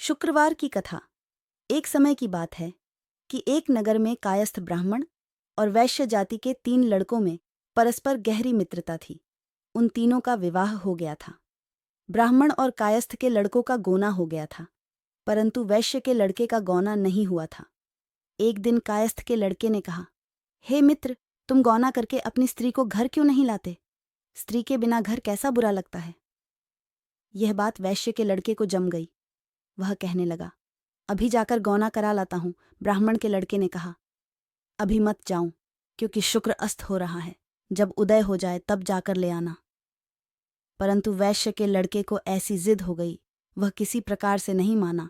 शुक्रवार की कथा। एक समय की बात है कि एक नगर में कायस्थ ब्राह्मण और वैश्य जाति के 3 लड़कों में परस्पर गहरी मित्रता थी। उन तीनों का विवाह हो गया था। ब्राह्मण और कायस्थ के लड़कों का गोना हो गया था, परंतु वैश्य के लड़के का गौना नहीं हुआ था। एक दिन कायस्थ के लड़के ने कहा, हे मित्र, तुम गौना करके अपनी स्त्री को घर क्यों नहीं लाते? स्त्री के बिना घर कैसा बुरा लगता है। यह बात वैश्य के लड़के को जम गई। वह कहने लगा, अभी जाकर गौना करा लाता हूं। ब्राह्मण के लड़के ने कहा, अभी मत जाऊं, क्योंकि शुक्र अस्त हो रहा है। जब उदय हो जाए तब जाकर ले आना। परंतु वैश्य के लड़के को ऐसी जिद हो गई, वह किसी प्रकार से नहीं माना।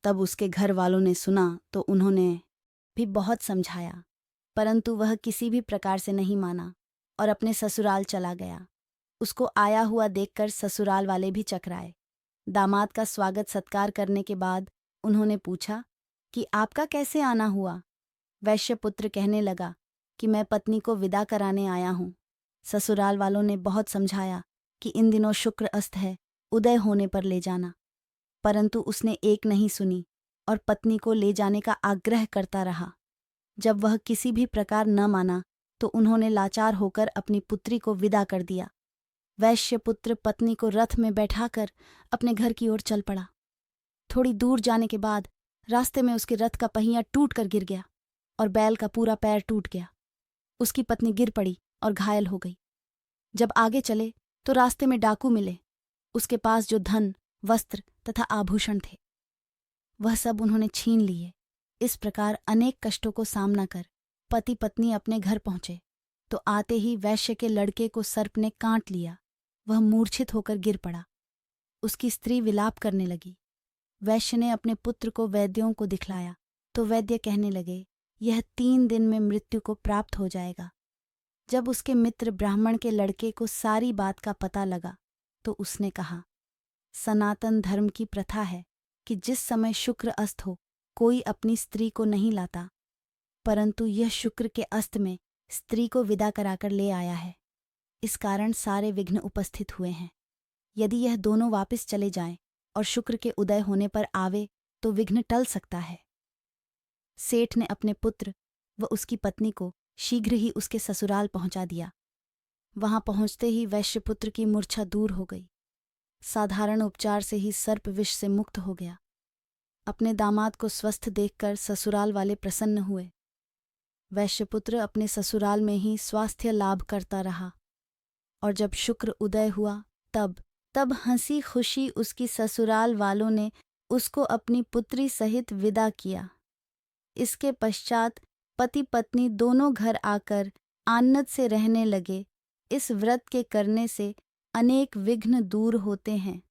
तब उसके घर वालों ने सुना तो उन्होंने भी बहुत समझाया, परंतु वह किसी भी प्रकार से नहीं माना और अपने ससुराल चला गया। उसको आया हुआ देखकर ससुराल वाले भी चकराए। दामाद का स्वागत सत्कार करने के बाद उन्होंने पूछा कि आपका कैसे आना हुआ? वैश्य पुत्र कहने लगा कि मैं पत्नी को विदा कराने आया हूं। ससुराल वालों ने बहुत समझाया कि इन दिनों शुक्र अस्त है, उदय होने पर ले जाना, परंतु उसने एक नहीं सुनी और पत्नी को ले जाने का आग्रह करता रहा। जब वह किसी भी प्रकार न माना तो उन्होंने लाचार होकर अपनी पुत्री को विदा कर दिया। वैश्य पुत्र पत्नी को रथ में बैठाकर अपने घर की ओर चल पड़ा। थोड़ी दूर जाने के बाद रास्ते में उसके रथ का पहिया टूट कर गिर गया और बैल का पूरा पैर टूट गया। उसकी पत्नी गिर पड़ी और घायल हो गई। जब आगे चले तो रास्ते में डाकू मिले। उसके पास जो धन, वस्त्र तथा आभूषण थे, वह सब उन्होंने छीन लिए। इस प्रकार अनेक कष्टों को सामना कर पति पत्नी अपने घर पहुंचे तो आते ही वैश्य के लड़के को सर्प ने काट लिया। वह मूर्छित होकर गिर पड़ा। उसकी स्त्री विलाप करने लगी। वैश्य ने अपने पुत्र को वैद्यों को दिखलाया तो वैद्य कहने लगे, यह 3 दिन में मृत्यु को प्राप्त हो जाएगा। जब उसके मित्र ब्राह्मण के लड़के को सारी बात का पता लगा तो उसने कहा, सनातन धर्म की प्रथा है कि जिस समय शुक्र अस्त हो कोई अपनी स्त्री को नहीं लाता, परंतु यह शुक्र के अस्त में स्त्री को विदा कराकर ले आया है। इस कारण सारे विघ्न उपस्थित हुए हैं। यदि यह दोनों वापस चले जाएं और शुक्र के उदय होने पर आवे तो विघ्न टल सकता है। सेठ ने अपने पुत्र व उसकी पत्नी को शीघ्र ही उसके ससुराल पहुंचा दिया। वहां पहुंचते ही वैश्यपुत्र की मूर्छा दूर हो गई। साधारण उपचार से ही सर्प विष से मुक्त हो गया। अपने दामाद को स्वस्थ देखकर ससुराल वाले प्रसन्न हुए। वैश्यपुत्र अपने ससुराल में ही स्वास्थ्य लाभ करता रहा और जब शुक्र उदय हुआ तब हंसी खुशी उसकी ससुराल वालों ने उसको अपनी पुत्री सहित विदा किया। इसके पश्चात पति पत्नी दोनों घर आकर आनंद से रहने लगे। इस व्रत के करने से अनेक विघ्न दूर होते हैं।